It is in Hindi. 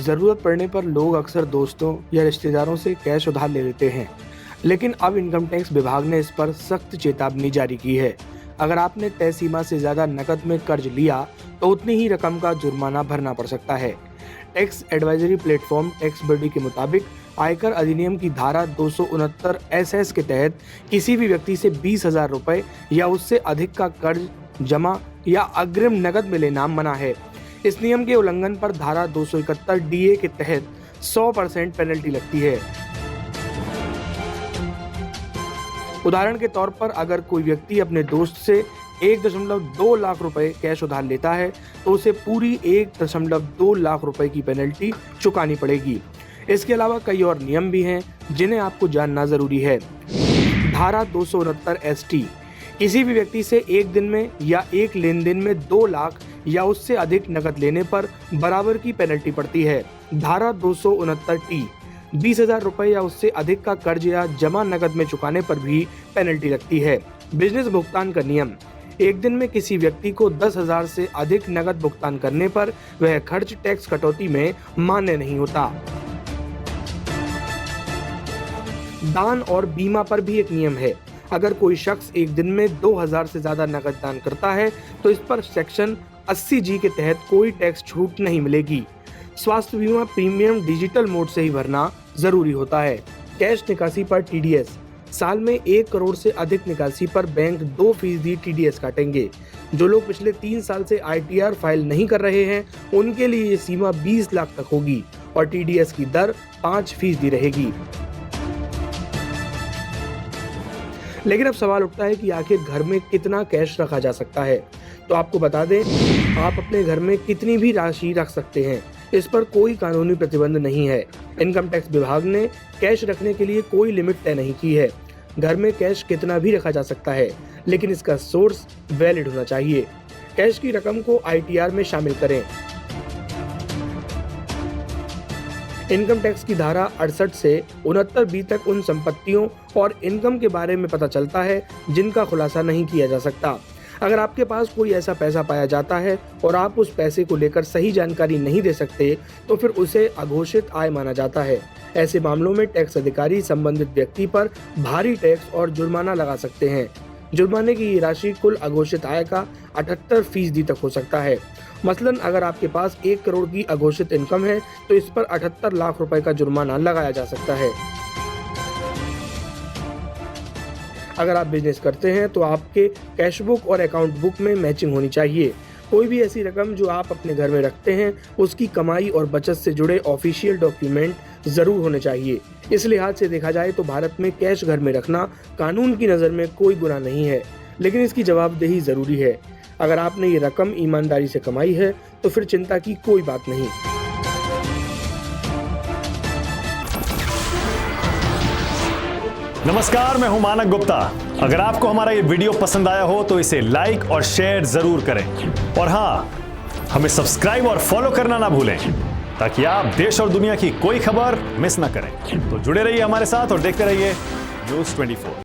ज़रूरत पड़ने पर लोग अक्सर दोस्तों या रिश्तेदारों से कैश उधार ले लेते हैं, लेकिन अब इनकम टैक्स विभाग ने इस पर सख्त चेतावनी जारी की है। अगर आपने तय सीमा से ज़्यादा नकद में कर्ज लिया, तो उतनी ही रकम का जुर्माना भरना पड़ सकता है। टैक्स एडवाइजरी प्लेटफॉर्म टैक्स बडी के मुताबिक आयकर अधिनियम की धारा 269 SS के तहत किसी भी व्यक्ति से 20,000 रुपये या उससे अधिक का कर्ज जमा या अग्रिम नकद में लेना मना है। इस नियम के उल्लंघन पर धारा 271 DA के तहत 100% पेनल्टी लगती है। उदाहरण के तौर पर अगर कोई व्यक्ति अपने दोस्त से 1.2 लाख रुपए कैश उधार लेता है, तो उसे पूरी 1.2 लाख रुपए की पेनल्टी चुकानी पड़ेगी। इसके अलावा कई और नियम भी हैं जिन्हें आपको जानना जरूरी है। धारा 269 ST किसी भी व्यक्ति से एक दिन में या एक लेन देन में 2 लाख या उससे अधिक नकद लेने पर बराबर की पेनल्टी पड़ती है। धारा 269 T 20,000 रुपए या उससे अधिक का कर्ज या जमा नकद में चुकाने पर भी पेनल्टी लगती है। बिजनेस भुगतान का नियम, एक दिन में किसी व्यक्ति को 10,000 से अधिक नकद भुगतान करने पर वह खर्च टैक्स कटौती में मान्य नहीं होता। दान और बीमा पर भी एक नियम है। अगर कोई शख्स एक दिन में 2,000 से ज्यादा नकद दान करता है, तो इस पर सेक्शन 80G के तहत कोई टैक्स छूट नहीं मिलेगी। स्वास्थ्य बीमा प्रीमियम डिजिटल मोड से ही भरना जरूरी होता है। कैश निकासी पर TDS, साल में 1 करोड़ से अधिक निकासी पर बैंक 2% TDS काटेंगे। जो लोग पिछले 3 साल से ITR फाइल नहीं कर रहे हैं, उनके लिए ये सीमा 20 लाख तक होगी और TDS की दर 5% रहेगी। लेकिन अब सवाल उठता है कि आखिर घर में कितना कैश रखा जा सकता है। तो आपको बता दें, आप अपने घर में कितनी भी राशि रख सकते हैं, इस पर कोई कानूनी प्रतिबंध नहीं है। इनकम टैक्स विभाग ने कैश रखने के लिए कोई लिमिट तय नहीं की है। घर में कैश कितना भी रखा जा सकता है, लेकिन इसका सोर्स वैलिड होना चाहिए। कैश की रकम को ITR में शामिल करें। इनकम टैक्स की धारा 68 से 69B तक उन संपत्तियों और इनकम के बारे में पता चलता है जिनका खुलासा नहीं किया जा सकता। अगर आपके पास कोई ऐसा पैसा पाया जाता है और आप उस पैसे को लेकर सही जानकारी नहीं दे सकते, तो फिर उसे अघोषित आय माना जाता है। ऐसे मामलों में टैक्स अधिकारी संबंधित व्यक्ति पर भारी टैक्स और जुर्माना लगा सकते हैं। जुर्माने की ये राशि कुल अघोषित आय का 78% तक हो सकता है। मसलन अगर आपके पास 1 करोड़ की अघोषित इनकम है, तो इस पर 78 लाख रुपए का जुर्माना लगाया जा सकता है। अगर आप बिजनेस करते हैं, तो आपके कैश बुक और अकाउंट बुक में मैचिंग होनी चाहिए। कोई भी ऐसी रकम जो आप अपने घर में रखते हैं, उसकी कमाई और बचत से जुड़े ऑफिशियल डॉक्यूमेंट जरूर होने चाहिए। इस लिहाज से देखा जाए तो भारत में कैश घर में रखना कानून की नज़र में कोई गुनाह नहीं है, लेकिन इसकी जवाबदेही जरूरी है। अगर आपने ये रकम ईमानदारी से कमाई है, तो फिर चिंता की कोई बात नहीं। नमस्कार, मैं हूं मानक गुप्ता। अगर आपको हमारा ये वीडियो पसंद आया हो, तो इसे लाइक और शेयर जरूर करें। और हाँ, हमें सब्सक्राइब और फॉलो करना ना भूलें, ताकि आप देश और दुनिया की कोई खबर मिस ना करें। तो जुड़े रहिए हमारे साथ और देखते रहिए News 24।